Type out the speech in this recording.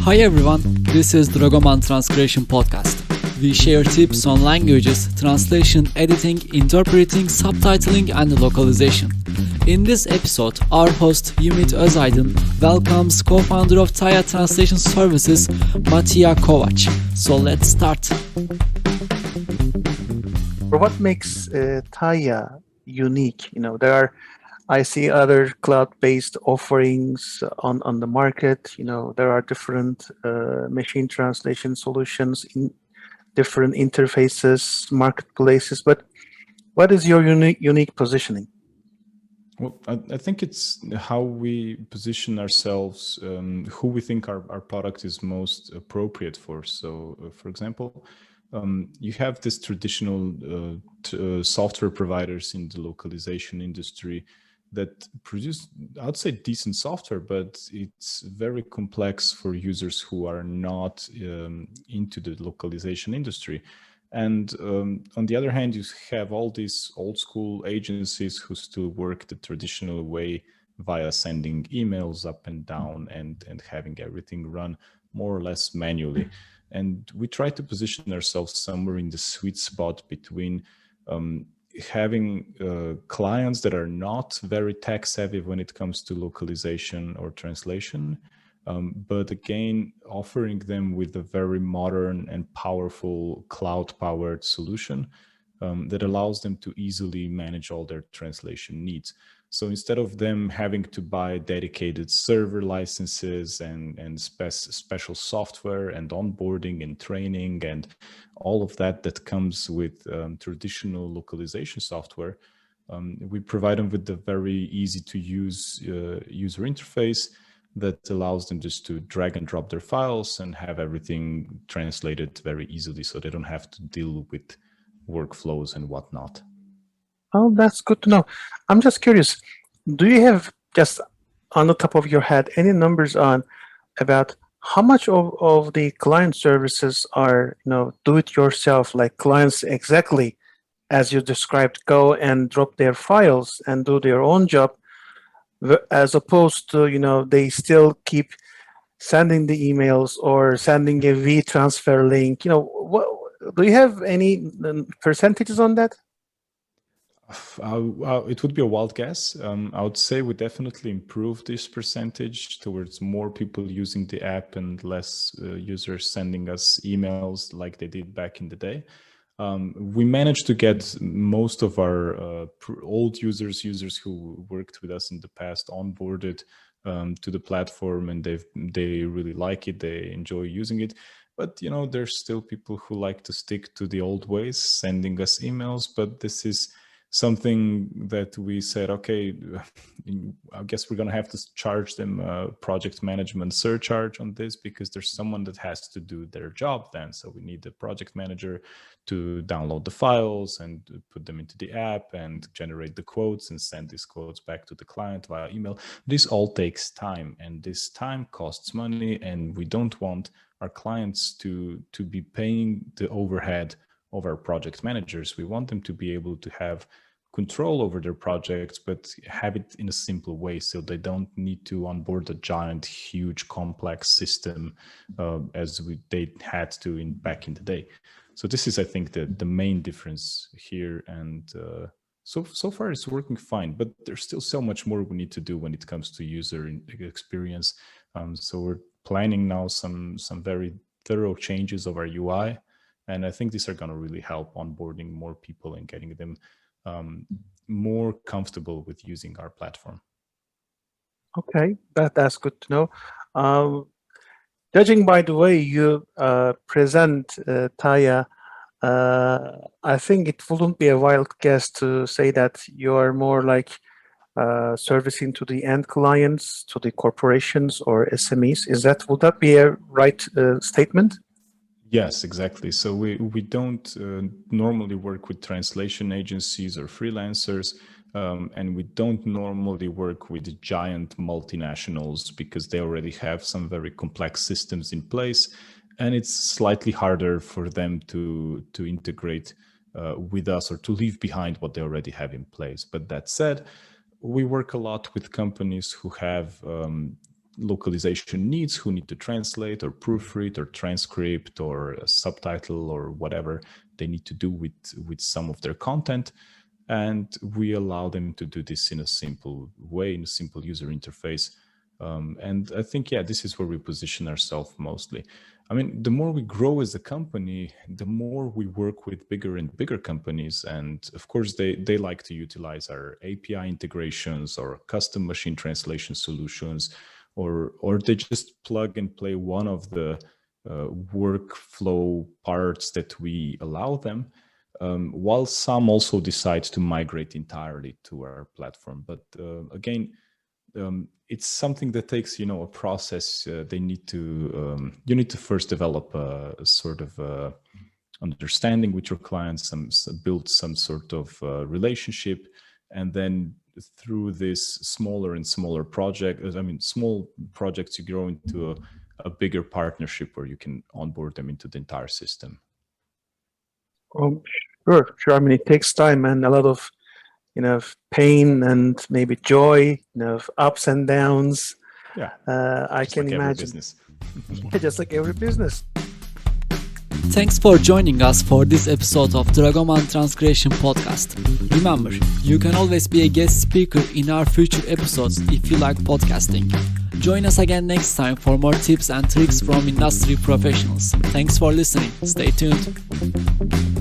Hi everyone, this is Dragoman Translation podcast. We share tips on languages, translation, editing, interpreting, subtitling, and localization. In this episode, our host Umit Ozaydin welcomes co-founder of Taia Translation Services, Matija Kovac. So let's start. What makes Taia unique? I see other cloud-based offerings on the market. There are different machine translation solutions in different interfaces, marketplaces. But what is your unique positioning? Well, I think it's how we position ourselves, who we think our product is most appropriate for. So, for example, you have this traditional software providers in the localization industry that produce, I'd say, decent software, but it's very complex for users who are not into the localization industry. And on the other hand, you have all these old school agencies who still work the traditional way via sending emails up and down and having everything run more or less manually. And we try to position ourselves somewhere in the sweet spot between having clients that are not very tech savvy when it comes to localization or translation, but again, offering them with a very modern and powerful cloud-powered solution that allows them to easily manage all their translation needs. So instead of them having to buy dedicated server licenses and special software and onboarding and training and all of that comes with traditional localization software, we provide them with the very easy to use user interface that allows them just to drag and drop their files and have everything translated very easily so they don't have to deal with workflows and whatnot. Oh, that's good to know. I'm just curious, do you have just on the top of your head any numbers on about how much of the client services are, do it yourself, like clients exactly as you described, go and drop their files and do their own job, as opposed to, they still keep sending the emails or sending a V-transfer link. Do you have any percentages on that? It would be a wild guess. I would say we definitely improved this percentage towards more people using the app and less users sending us emails like they did back in the day. We managed to get most of our old users who worked with us in the past onboarded to the platform, and they really like it. They enjoy using it. But there's still people who like to stick to the old ways, sending us emails. But this is something that we said, okay, I guess we're going to have to charge them a project management surcharge on this because there's someone that has to do their job then. So we need a project manager to download the files and put them into the app and generate the quotes and send these quotes back to the client via email. This all takes time, and this time costs money, and we don't want our clients to be paying the overhead of our project managers. We want them to be able to have control over their projects, but have it in a simple way so they don't need to onboard a giant, huge, complex system as they had to back in the day. So this is, I think, the main difference here. And so far it's working fine, but there's still so much more we need to do when it comes to user experience. So we're planning now some very thorough changes of our UI. And I think these are going to really help onboarding more people and getting them more comfortable with using our platform. Okay, that's good to know. Judging by the way you present Taia, I think it wouldn't be a wild guess to say that you are more like servicing to the end clients, to the corporations or SMEs. Would that be a right statement? Yes, exactly. So we don't normally work with translation agencies or freelancers, and we don't normally work with giant multinationals because they already have some very complex systems in place, and it's slightly harder for them to integrate with us or to leave behind what they already have in place. But that said, we work a lot with companies who have localization needs, who need to translate or proofread or transcript or a subtitle or whatever they need to do with some of their content. And we allow them to do this in a simple way, in a simple user interface. And I think, this is where we position ourselves mostly. I mean, the more we grow as a company, the more we work with bigger and bigger companies. And of course, they like to utilize our API integrations or custom machine translation solutions, or they just plug and play one of the workflow parts that we allow them. While some also decide to migrate entirely to our platform. But again, it's something that takes, a process. You need to first develop a sort of understanding with your clients, build some sort of relationship, and then through this smaller and smaller small projects, you grow into a bigger partnership where you can onboard them into the entire system. Sure. I mean, it takes time and a lot of, pain and maybe joy, ups and downs. Yeah. I can like imagine. Business. Just like every business. Thanks for joining us for this episode of Dragoman Transcreation podcast. Remember, you can always be a guest speaker in our future episodes if you like podcasting. Join us again next time for more tips and tricks from industry professionals. Thanks for listening. Stay tuned.